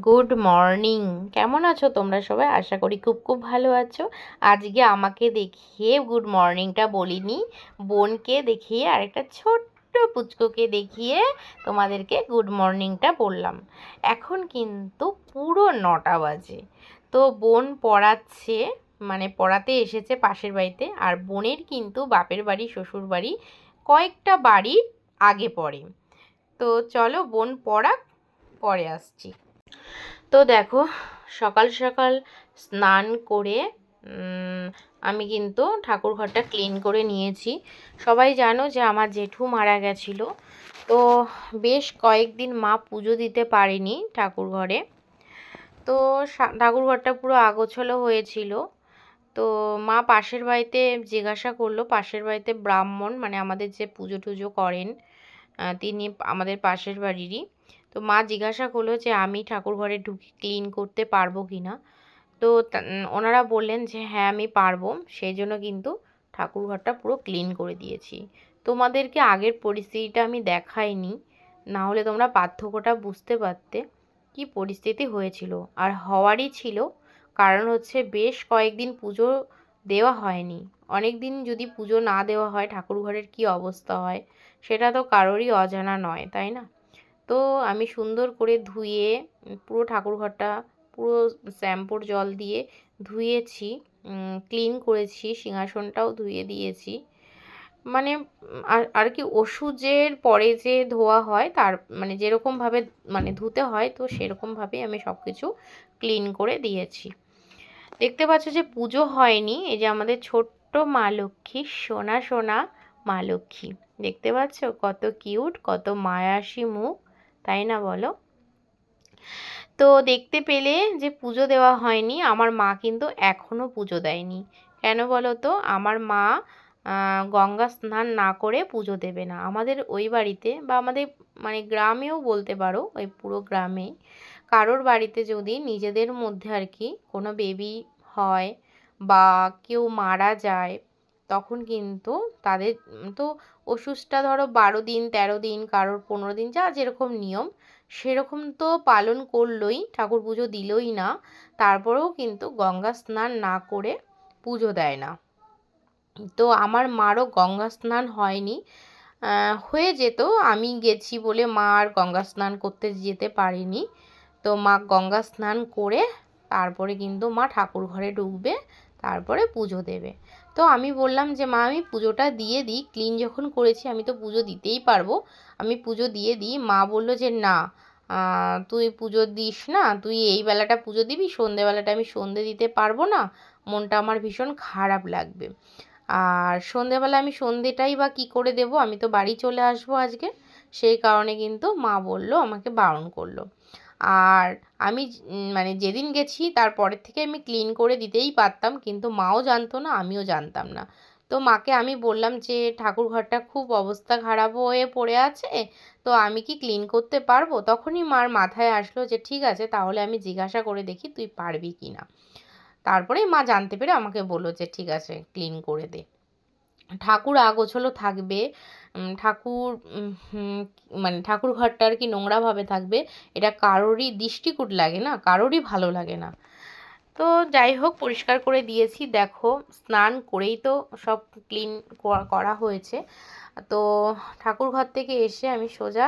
Good morning. কেমন আছো তোমরা সবাই? আশা করি খুব খুব ভালো আছো। আজকে আমাকে দেখিয়ে গুড মর্নিংটা বলিনি, বোনকে দেখিয়ে আরেকটা ছোট্ট পুচকুকে দেখিয়ে তোমাদেরকে গুড মর্নিংটা বললাম। এখন কিন্তু পুরো 9টা বাজে। তো বোন পড়াচ্ছে, মানে পড়াতে এসেছে পাশের বাড়িতে। আর বোনের কিন্তু বাপের বাড়ি শ্বশুর বাড়ি কয়েকটা বাড়ি আগে পড়ে। তো চলো বোন পড়াক, পরে আসছি। তো দেখো, সকাল সকাল স্নান করে আমি কিন্তু ঠাকুর ঘরটা ক্লিন করে নিয়েছি। সবাই জানো যে আমার জেঠু মারা গেছিলো, তো বেশ কয়েকদিন মা পুজো দিতে পারেনি ঠাকুর ঘরে। তো ঠাকুর ঘরটা পুরো আগোছালো হয়েছিল। তো মা পাশের বাড়িতে জিজ্ঞাসা করলো, পাশের বাড়িতে ব্রাহ্মণ মানে আমাদের যে পুজো টুজো করেন তিনি আমাদের পাশের বাড়িরই। তো মা জিজ্ঞাসা করলো যে আমি ঠাকুর ঘরে ঢুকে ক্লিন করতে পারবো কি না। তো ওনারা বললেন যে হ্যাঁ আমি পারবো। সেই জন্য কিন্তু ঠাকুর ঘরটা পুরো ক্লিন করে দিয়েছি। তোমাদেরকে আগের পরিস্থিতিটা আমি দেখাইনি, না হলে তোমরা পার্থক্যটা বুঝতে পারতে কি পরিস্থিতি হয়েছিল। আর হওয়ারই ছিল, কারণ হচ্ছে বেশ কয়েকদিন পুজো দেওয়া হয়নি। অনেক দিন যদি পুজো না দেওয়া হয় ঠাকুর ঘরের কী অবস্থা হয় সেটা তো কারোরই অজানা নয়, তাই না? তো আমি সুন্দর করে ধুয়ে পুরো ঠাকুর ঘরটা পুরো শ্যাম্পুর জল দিয়ে ধুয়েছি, ক্লিন করেছি, সিংহাসনটাও ধুয়ে দিয়েছি। মানে আর আর কি ওষুধের পরে যে ধোয়া হয় তার মানে যেরকমভাবে মানে ধুতে হয়, তো সেরকমভাবেই আমি সব কিছু ক্লিন করে দিয়েছি। দেখতে পাচ্ছ যে পুজো হয়নি, এই যে আমাদের ছোট্ট মা লক্ষ্মী, সোনা সোনা মা লক্ষ্মী। দেখতে পাচ্ছ কত কিউট, কত মায়াসী মুখ, তাই না বলো? তো দেখতে পেলে যে পুজো দেওয়া হয়নি, আমার মা কিন্তু এখনও পুজো দেয়নি। কেন বলো তো? আমার মা গঙ্গা স্নান না করে পুজো দেবে না। আমাদের ওই বাড়িতে বা আমাদের মানে গ্রামেও বলতে পারো, ওই পুরো গ্রামে কারোর বাড়িতে যদি নিজেদের মধ্যে আর কি কোনো বেবি হয় বা কেউ মারা যায়, তখন কিন্তু তাদের তো ওষুধটা ধরো 12 দিন 13 দিন, কারোর 15 দিন, যা যেরকম নিয়ম সেরকম তো পালন করলোই, ঠাকুর পুজো দিলই না, তারপরেও কিন্তু গঙ্গা স্নান না করে পুজো দেয় না। তো আমার মারও গঙ্গা স্নান হয়নি, হয়ে যেত, আমি গেছি বলে মা আর গঙ্গা স্নান করতে যেতে পারেনি। তো মা গঙ্গা স্নান করে তারপরে কিন্তু মা ঠাকুর ঘরে ঢুকবে, তারপরে পুজো দেবে। তো আমি বললাম যে মা আমি পুজোটা দিয়ে দিই, ক্লিন যখন করেছি আমি তো পুজো দিতেই পারবো, আমি পুজো দিয়ে দিই। মা বললো যে না, তুই পুজো দিস না, তুই এই বেলাটা পুজো দিবি, সন্ধেবেলাটা আমি সন্ধে দিতে পারবো না, মনটা আমার ভীষণ খারাপ লাগবে। আর সন্ধেবেলা আমি সন্ধেটাই বা কী করে দেবো, আমি তো বাড়ি চলে আসবো আজকে। সেই কারণে কিন্তু মা বললো, আমাকে বারণ করলো। আর আমি মানে যেদিন গেছি তারপরের থেকে আমি ক্লিন করে দিতেই পারতাম, কিন্তু মাও জানতো না, আমিও জানতাম না। তো মাকে আমি বললাম যে ঠাকুর ঘরটা খুব অবস্থা খারাপ হয়ে পড়ে আছে, তো আমি কি ক্লিন করতে পারবো? তখনই মার মাথায় আসলো যে ঠিক আছে, তাহলে আমি জিজ্ঞাসা করে দেখি তুই পারবি কি না। তারপরেই মা জানতে পেরে আমাকে বললো যে ঠিক আছে ক্লিন করে দে। ঠাকুর আগোছালো থাকবে, ঠাকুর মানে ঠাকুর ঘরটা আর কি নোংরাভাবে থাকবে, এটা কারোরই দৃষ্টিকূট লাগে না, কারোরই ভালো লাগে না। তো যাই হোক, পরিষ্কার করে দিয়েছি। দেখো স্নান করেই তো সব ক্লিন করা হয়েছে। তো ঠাকুর ঘর থেকে এসে আমি সোজা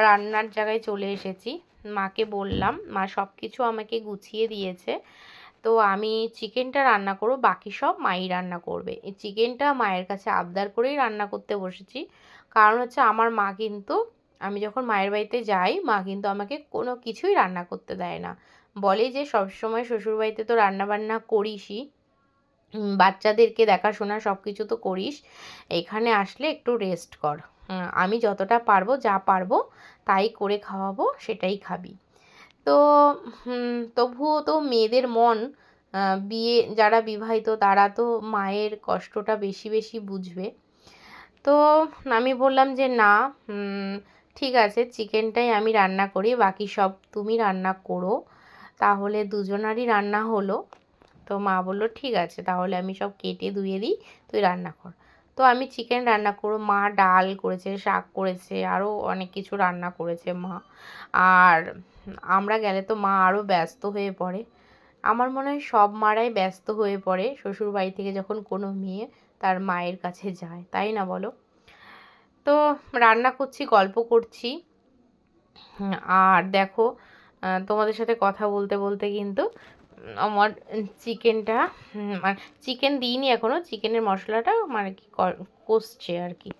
রান্নার জায়গায় চলে এসেছি। মাকে বললাম, মা সব কিছু আমাকে গুছিয়ে দিয়েছে। তো আমি চিকেনটা রান্না করব, বাকি সব মাই রান্না করবে। এই চিকেনটা মায়ের কাছে আবদার করেই রান্না করতে বসেছি। কারণ হচ্ছে আমার মা কিন্তু, আমি যখন মায়ের বাড়িতে যাই মা কিন্তু আমাকে কোনো কিছুই রান্না করতে দেয় না, বলে যে সবসময় শ্বশুরবাড়িতে তো রান্নাবান্না করিসই, বাচ্চাদেরকে দেখাশোনা সব কিছু তো করিস, এখানে আসলে একটু রেস্ট কর, আমি যতটা পারবো যা পারবো তাই করে খাওয়াবো, সেটাই খাবি। তো তবুও তো মেয়েদের মন, বিয়ে যারা বিবাহিত তারা তো মায়ের কষ্টটা বেশি বেশি বুঝবে। তো আমি বললাম যে না, ঠিক আছে চিকেনটাই আমি রান্না করি, বাকি সব তুমি রান্না করো, তাহলে দুজনারই রান্না হলো। তো মা বললো ঠিক আছে, তাহলে আমি সব কেটে ধুয়ে দিই, তুই রান্না কর। তো আমি চিকেন রান্না করবো, মা ডাল করেছে, শাক করেছে, আরও অনেক কিছু রান্না করেছে মা। আর আমরা গেলে তো মা আরও ব্যস্ত হয়ে পড়ে। আমার মনে হয় সব মারাই ব্যস্ত হয়ে পড়ে শ্বশুর বাড়ি থেকে যখন কোনো মেয়ে তার মায়ের কাছে যায়, তাই না বলো? তো রান্না করছি, গল্প করছি। আর দেখো তোমাদের সাথে কথা বলতে বলতে কিন্তু আমার চিকেনটা মানে চিকেন দিইনি এখনও, চিকেনের মশলাটা মানে কি কষছে আর কি।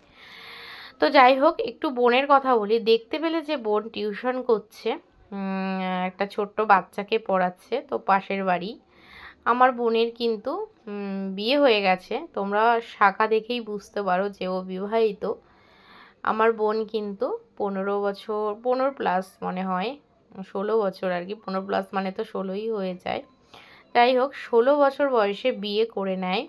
তো যাই হোক, একটু বোনের কথা বলি। দেখতে পেলে যে বোন টিউশন করছে, একটা ছোট্ট বাচ্চাকে পড়াচ্ছে, তো পাশের বাড়ি। আমার বোনের কিন্তু বিয়ে হয়ে গেছে, তোমরা শাখা দেখেই বুঝতে পারো যে ও বিবাহিত। আমার বোন কিন্তু 15 বছর, 15+ মনে হয়, 16 বছর আর কি, 15+ মানে তো 16ই হয়ে যায়। যাই হোক, 16 বছর বয়সে বিয়ে করে নেয়।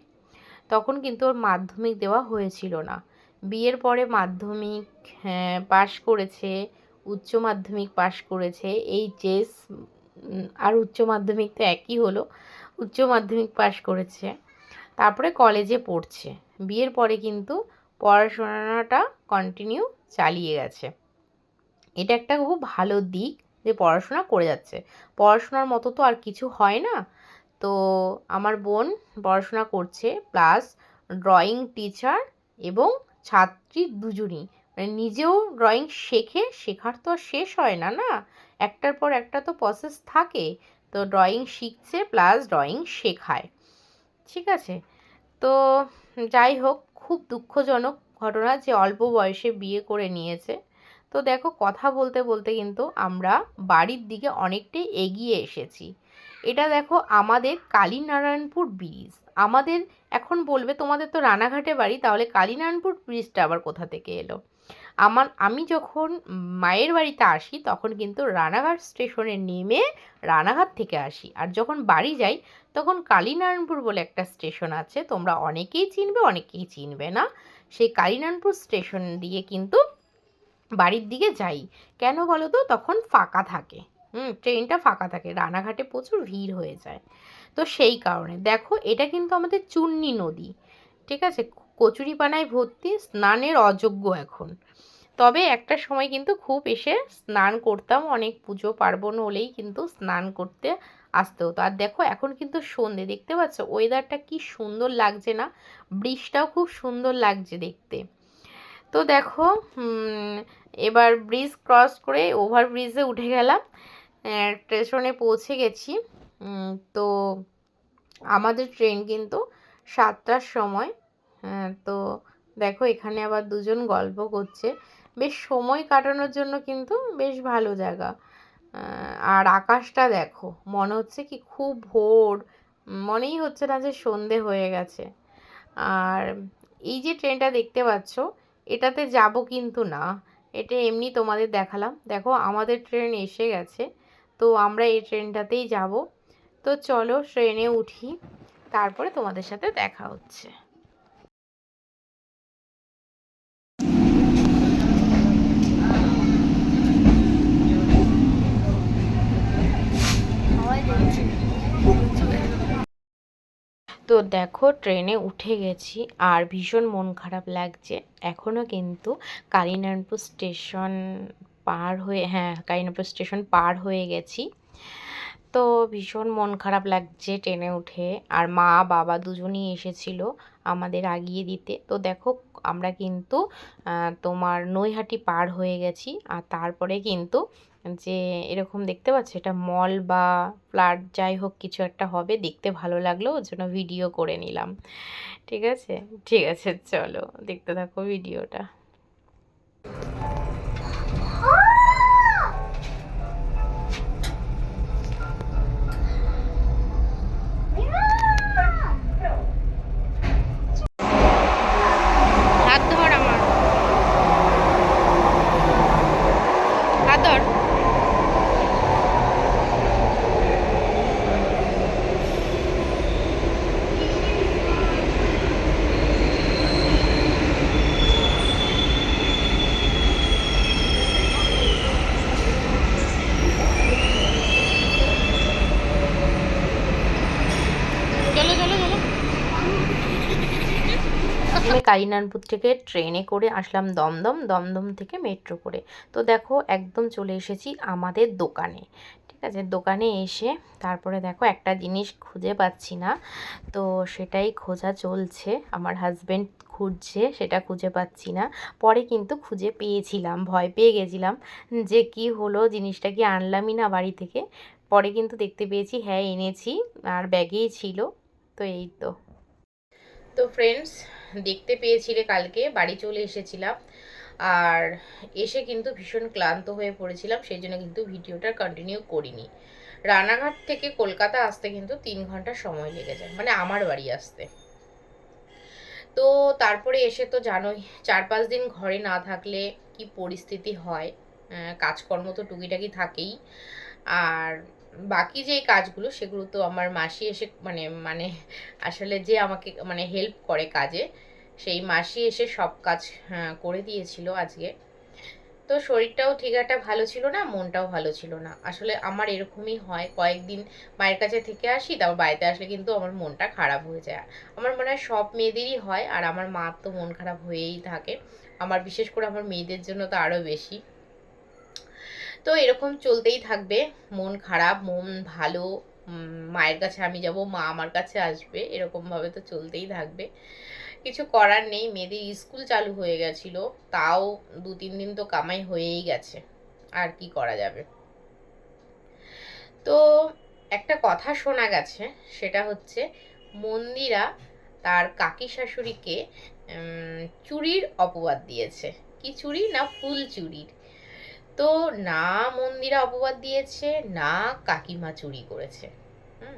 তখন কিন্তু ওর মাধ্যমিক দেওয়া হয়েছিল না। বিয়ের পরে মাধ্যমিক পাশ করেছে, উচ্চ মাধ্যমিক পাশ করেছে, এইচএস আর উচ্চ মাধ্যমিক তো একই হলো, উচ্চ মাধ্যমিক পাশ করেছে, তারপরে কলেজে পড়ছে। বিয়ের পরে কিন্তু পড়াশোনাটা কন্টিনিউ চালিয়ে গেছে। এটা একটা খুব ভালো দিক যে পড়াশোনা করে যাচ্ছে। পড়াশোনার মতো তো আর কিছু হয় না। তো আমার বোন পড়াশোনা করছে, প্লাস ড্রয়িং টিচার এবং ছাত্রী দুজনই, মানে নিজেও ড্রয়িং শেখে, শেখার তো আর শেষ হয় না, না, একটার পর একটা তো প্রসেস থাকে। তো ড্রয়িং শিখছে প্লাস ড্রয়িং শেখায়, ঠিক আছে। তো যাই হোক, খুব দুঃখজনক ঘটনা যে অল্প বয়সে বিয়ে করে নিয়েছে। তো দেখো, কথা বলতে বলতে কিন্তু আমরা বাড়ির দিকে অনেকটাই এগিয়ে এসেছি। এটা দেখো আমাদের কালীনারায়ণপুর ব্রিজ। আমাদের এখন বলবে তোমাদের তো রানাঘাটে বাড়ি, তাহলে কালীনারায়ণপুর ব্রিজটা আবার কোথা থেকে এলো? আমি যখন মায়ের বাড়িতে আসি তখন কিন্তু রানাঘাট স্টেশনে নেমে রানাঘাট থেকে আসি, আর যখন বাড়ি যাই তখন কালীনারায়ণপুর বলে একটা স্টেশন আছে, তোমরা অনেকেই চিনবে অনেকেই চিনবে না। সেই কালীনারায়ণপুর স্টেশন দিয়ে কিন্তু বাড়ির দিকে যাই। কেন বলো তো? তখন ফাঁকা থাকে, ট্রেনটা ফাঁকা থাকে, রানাঘাটে প্রচুর ভিড় হয়ে যায়। তো সেই কারণে দেখো, এটা কিন্তু আমাদের চূর্ণী নদী, ঠিক আছে, কচুরিপানায় ভর্তি, স্নানের অযোগ্য এখন। তবে একটা সময় কিন্তু খুব এসে স্নান করতাম, অনেক পুজো পার্বণ হলেই কিন্তু স্নান করতে আসতে হতো। আর দেখো এখন কিন্তু সন্ধে, দেখতে পাচ্ছ ওয়েদারটা কি সুন্দর লাগছে না? ব্রিজটাও খুব সুন্দর লাগছে দেখতে। তো দেখো, এবার ব্রিজ ক্রস করে ওভার ব্রিজে উঠে গেলাম, স্টেশনে পৌঁছে গেছি। তো আমাদের ট্রেন কিন্তু 7টার সময়। তো দেখো, এখানে আবার দুজন গল্প করছে, বেশ সময় কাটানোর জন্য কিন্তু বেশ ভালো জায়গা। আর আকাশটা দেখো, মনে হচ্ছে কি খুব ভোর, মনেই হচ্ছে না যে সন্ধে হয়ে গেছে। আর এই যে ট্রেনটা দেখতে পাচ্ছ, এটাতে যাব কিন্তু না, এটা এমনি তোমাদের দেখালাম। দেখো আমাদের ট্রেন এসে গেছে, তো আমরা এই ট্রেনটাতেই যাব। তো চলো ট্রেনে উঠি, তারপরে তোমাদের সাথে দেখা হচ্ছে। তো দেখো ট্রেনে উঠে গেছি, আর ভীষণ মন খারাপ লাগছে। এখনও কিন্তু কালীনারায়ণপুর স্টেশন পার হয়ে, হ্যাঁ কালীনারায়ণপুর স্টেশন পার হয়ে গেছি। তো ভীষণ মন খারাপ লাগছে ট্রেনে উঠে। আর মা বাবা দুজনেই এসেছিল আমাদের আগিয়ে দিতে। তো দেখো আমরা কিন্তু তোমার নৈহাটি পার হয়ে গেছি। আর তারপরে কিন্তু যে এরকম দেখতে পাচ্ছ, এটা মল বা ফ্ল্যাট যাই হোক কিছু একটা হবে, দেখতে ভালো লাগলো, ওর জন্য ভিডিও করে নিলাম। ঠিক আছে, ঠিক আছে, চলো দেখতে থাকো ভিডিওটা। হাত ধর আমার, হাত ধর। কালিনানপুর থেকে ট্রেনে করে আসলাম দমদম, দমদম থেকে মেট্রো করে। তো দেখো একদম চলে এসেছি আমাদের দোকানে। ঠিক আছে, দোকানে এসে তারপরে দেখো একটা জিনিস খুঁজে পাচ্ছি না, তো সেটাই খোঁজা চলছে। আমার হাজব্যান্ড খুঁজছে, সেটা খুঁজে পাচ্ছি না। পরে কিন্তু খুঁজে পেয়েছিলাম, ভয় পেয়ে গেছিলাম যে কি হলো, জিনিসটা কি আনলামই না বাড়ি থেকে। পরে কিন্তু দেখতে পেয়েছি হ্যাঁ এনেছি, আর ব্যাগেই ছিল। তো এই তো। তো ফ্রেন্ডস, দেখতে পেয়েছিলে কালকে বাড়ি চলে এসেছিলাম, আর এসে কিন্তু ভীষণ ক্লান্ত হয়ে পড়েছিলাম, সেই জন্য কিন্তু ভিডিওটা কন্টিনিউ করিনি। রানাঘাট থেকে কলকাতা আসতে কিন্তু 3 ঘন্টা সময় লেগে যায়, মানে আমার বাড়ি আসতে। তো তারপরে এসে তো জানোই 4-5 দিন ঘরে না থাকলে কি পরিস্থিতি হয়। কাজকর্ম তো টুকিটাকি থাকেই, আর বাকি যে কাজগুলো সেগুলো তো আমার মাসি এসে মানে মানে আসলে যে আমাকে মানে হেল্প করে কাজে, সেই মাসি এসে সব কাজ করে দিয়েছিল আজকে। তো শরীরটাও ঠিক একটা ভালো ছিল না, মনটাও ভালো ছিল না। আসলে আমার এরকমই হয়, কয়েকদিন মায়ের কাছে থেকে আসি, তারপর বাড়িতে আসলে কিন্তু আমার মনটা খারাপ হয়ে যায়। আমার মনে হয় সব মেয়েদেরই হয়, আর আমার মার তো মন খারাপ হয়েই থাকে। আমার বিশেষ করে আমার মেয়েদের জন্য তো আরও বেশি। তো এরকম চলতেই থাকবে, মন খারাপ মন ভালো, মায়ের কাছে আমি যাব, মা আমার কাছে আসবে, এরকমভাবে তো চলতেই থাকবে। কিছু করার নেই, মেয়েদের স্কুল চালু হয়ে গেছিল, তাও 2-3 দিন তো কামাই হয়েই গেছে, আর কি করা যাবে। তো একটা কথা শোনা গেছে, সেটা হচ্ছে মন্দিরা তার কাকি শাশুড়িকে চুরির অপবাদ দিয়েছে। কি চুরি না, ফুল চুরির। তো না মন্দিরা অপবাদ দিয়েছে, না কাকিমা চুরি করেছে। হুম,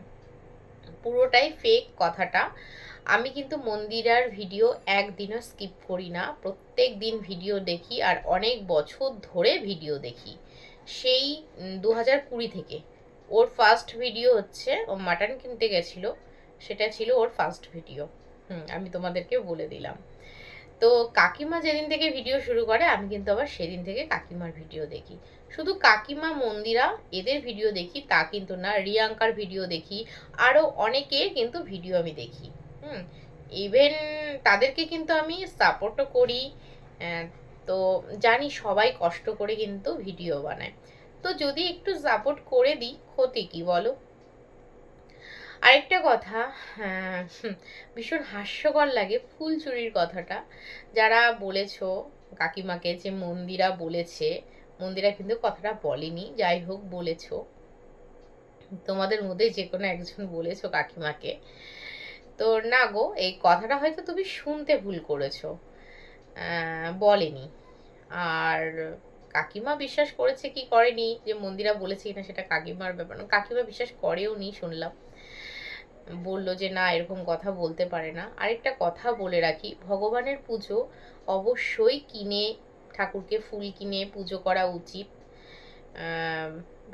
পুরোটাই ফেক কথাটা। আমি কিন্তু মন্দিরার ভিডিও একদিনও স্কিপ করি না, প্রত্যেক দিন ভিডিও দেখি, আর অনেক বছর ধরে ভিডিও দেখি, সেই 2020 থেকে। ওর ফার্স্ট ভিডিও হচ্ছে ও মাটন কিনতে গেছিলো, সেটা ছিল ওর ফার্স্ট ভিডিও। আমি তোমাদেরকে বলে দিলাম। তো কাকিমা যেদিন থেকে ভিডিও শুরু করে আমি কিন্তু আবার সেদিন থেকে কাকিমার ভিডিও দেখি। শুধু কাকিমা মন্দিরা এদের ভিডিও দেখি তা কিন্তু না, রিয়াঙ্কার ভিডিও দেখি, আরও অনেকের কিন্তু ভিডিও আমি দেখি। ইভেন তাদেরকে কিন্তু আমি সাপোর্টও করি। তো জানি সবাই কষ্ট করে কিন্তু ভিডিও বানায়, তো যদি একটু সাপোর্ট করে দিই ক্ষতি কি বলো। আরেকটা কথা, ভীষণ হাস্যকর লাগে ফুল চুরির কথাটা। যারা বলেছো কাকিমাকে যে মন্দিরা বলেছে, মন্দিরা কিন্তু কথাটা বলেনি, যাই হোক বলেছো, তোমাদের মধ্যে যে কোনো একজন বলেছো কাকিমাকে। তো না গো, এই কথাটা হয়তো তুমি শুনতে ভুল করেছো, বলেনি। আর কাকিমা বিশ্বাস করেছে কি করেনি, যে মন্দিরা বলেছে কিনা সেটা কাকিমার ব্যাপার না, কাকিমা বিশ্বাস করেও নি শুনলাম, বলল যে না এরকম কথা বলতে পারে না। আরেকটা কথা বলে রাখি, ভগবানের পুজো অবশ্যই কিনে, ঠাকুরকে ফুল কিনে পুজো করা উচিত,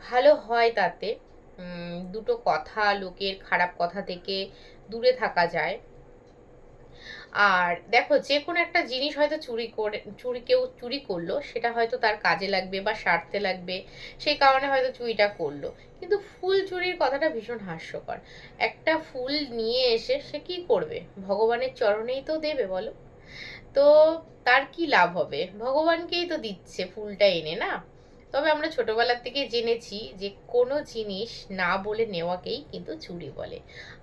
ভালো হয় তাতে। দুটো কথা, লোকের খারাপ কথা থেকে দূরে থাকা যায়। আর দেখো যে কোনো একটা জিনিস হয়তো কেউ চুরি করলো, সেটা হয়তো তার কাজে লাগবে বা স্বার্থে লাগবে, সেই কারণে হয়তো চুরিটা করলো। কিন্তু ফুল চুরির কথাটা ভীষণ হাস্যকর। একটা ফুল নিয়ে এসে সে কি করবে, ভগবানের চরণেই তো দেবে বলো। তো তার কি লাভ হবে, ভগবানকেই তো দিচ্ছে ফুলটা এনে, না? তবে আমরা ছোটবেলার থেকে জেনেছি যে কোনো জিনিস না বলে নেওয়াকেই কিন্তু চুরি বলে।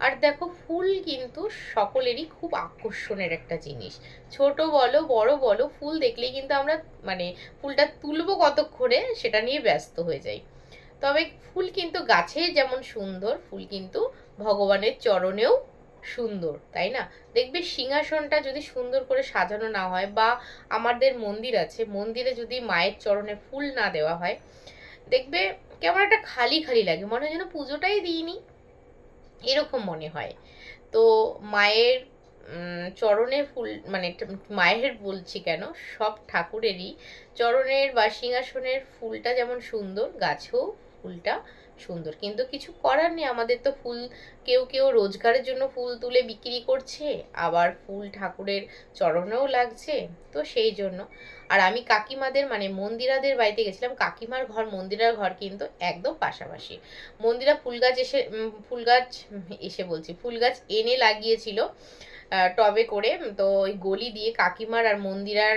আর দেখো ফুল কিন্তু সকলেরই খুব আকর্ষণের একটা জিনিস, ছোট বলো বড় বলো, ফুল দেখলেই কিন্তু আমরা মানে ফুলটা তুলবো কতক্ষণে সেটা নিয়ে ব্যস্ত হয়ে যাই। তবে ফুল কিন্তু গাছে যেমন সুন্দর, ফুল কিন্তু ভগবানের চরণেও সুন্দর, তাই না? দেখবে সিংহাসনটা যদি সুন্দর করে সাজানো না হয়, বা আমাদের মন্দির আছে, মন্দিরে যদি মায়ের চরণে ফুল না দেওয়া হয়, দেখবে কেমন একটা খালি খালি লাগে, মনে হয় যেন পুজোটাই দিইনি, এরকম মনে হয়। তো মায়ের চরণে ফুল মানে মায়ের বলছি কেন, সব ঠাকুরেরই চরণের বা সিংহাসনের ফুলটা যেমন সুন্দর, গাছেও ফুলটা সুন্দর। কিন্তু কিছু করার নেই, আমাদের তো ফুল কেউ কেউ রোজগারের জন্য ফুল তুলে বিক্রি করছে, আবার ফুল ঠাকুরের চরণেও লাগছে, তো সেই জন্য। আর আমি কাকিমাদের মানে মন্দিরাদের বাড়িতে গেছিলাম, কাকিমার ঘর মন্দিরার ঘর কিন্তু একদম পাশাপাশি। মন্দিরা ফুল গাছ এসে বলছি ফুল গাছ এনে লাগিয়েছিল, টবে করে। তো ওই গলি দিয়ে কাকিমার আর মন্দিরার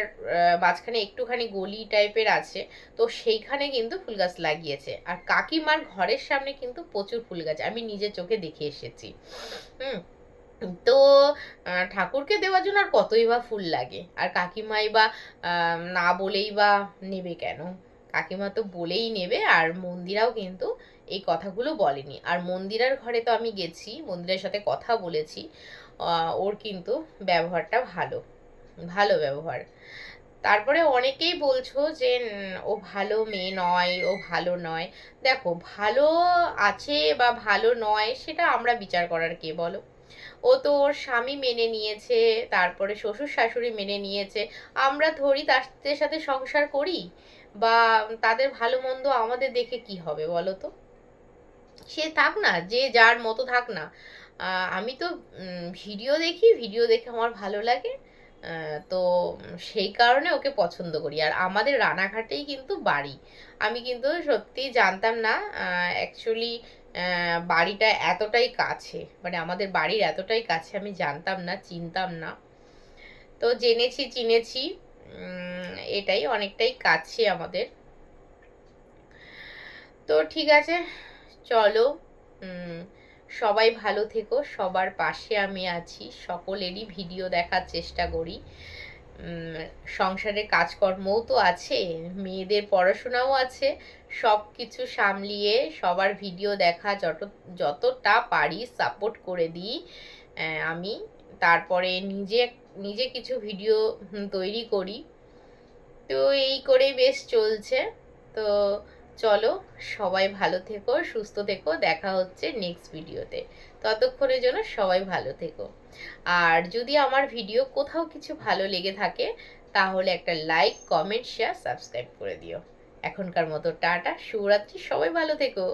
মাঝখানে একটুখানি গলি টাইপের আছে, তো সেইখানে কিন্তু ফুল গাছ লাগিয়েছে। আর কাকিমার ঘরের সামনে কিন্তু প্রচুর ফুল গাছ, আমি নিজের চোখে দেখে এসেছি। হুম। তো ঠাকুরকে দেওয়ার জন্য আর কতই বা ফুল লাগে, আর কাকিমাই বা না বলেই বা নেবে কেন? কাকিমা তো বলেই নেবে। আর মন্দিরাও কিন্তু এই কথাগুলো বলেনি। আর মন্দিরার ঘরে তো আমি গেছি, মন্দিরের সাথে কথা বলেছি, ওর কিন্তু ব্যবহারটা ভালো, ভালো ব্যবহার। তারপরে অনেকেই বলছো যে ও ভালো মেয়ে নয়, ও ভালো নয়। দেখো, ভালো আছে বা ভালো নয় সেটা আমরা বিচার করার কে বলো? ও তো ওর স্বামী মেনে নিয়েছে, তারপরে শ্বশুর শাশুড়ি মেনে নিয়েছে। আমরা ধরি তাদের সাথে সংসার করি, বা তাদের ভালো মন্দ আমাদের দেখে কি হবে বলো তো? সে থাক না, যে যার মতো থাক না। আমি তো ভিডিও দেখি, ভিডিও দেখে আমার ভালো লাগে। তো সেই কারণে ওকে পছন্দ করি। আর আমাদের রানাঘাটেই কিন্তু বাড়ি। আমি কিন্তু সত্যি জানতাম না অ্যাকচুয়ালি বাড়িটা এতটাই কাছে, মানে আমাদের বাড়ির এতটাই কাছে আমি জানতাম না, চিনতাম না। তো জেনেছি, চিনেছি। এটাই অনেকটাই কাছে আমাদের। তো ঠিক আছে, চলো। সবাই ভালো থেকো, সবার পাশে আমি আছি, সকলেরই ভিডিও দেখার চেষ্টা করি। সংসারে কাজকর্মও তো আছে, মেয়েদের পড়াশোনাও আছে, সব কিছু সামলিয়ে সবার ভিডিও দেখা যতটা পারি সাপোর্ট করে দিই আমি। তারপরে নিজে নিজে কিছু ভিডিও তৈরি করি। তো এই করেই বেশ চলছে। তো চলো, সবাই ভালো থেকো, সুস্থ থেকো, দেখা হচ্ছে নেক্সট ভিডিওতে। ততক্ষণের জন্য সবাই ভালো থেকো। আর যদি আমার ভিডিও কোথাও কিছু ভালো লেগে থাকে, তাহলে একটা লাইক, কমেন্ট, শেয়ার, সাবস্ক্রাইব করে দিও। এখনকার মতো টাটা, শুভরাত্রি, সবাই ভালো থেকো।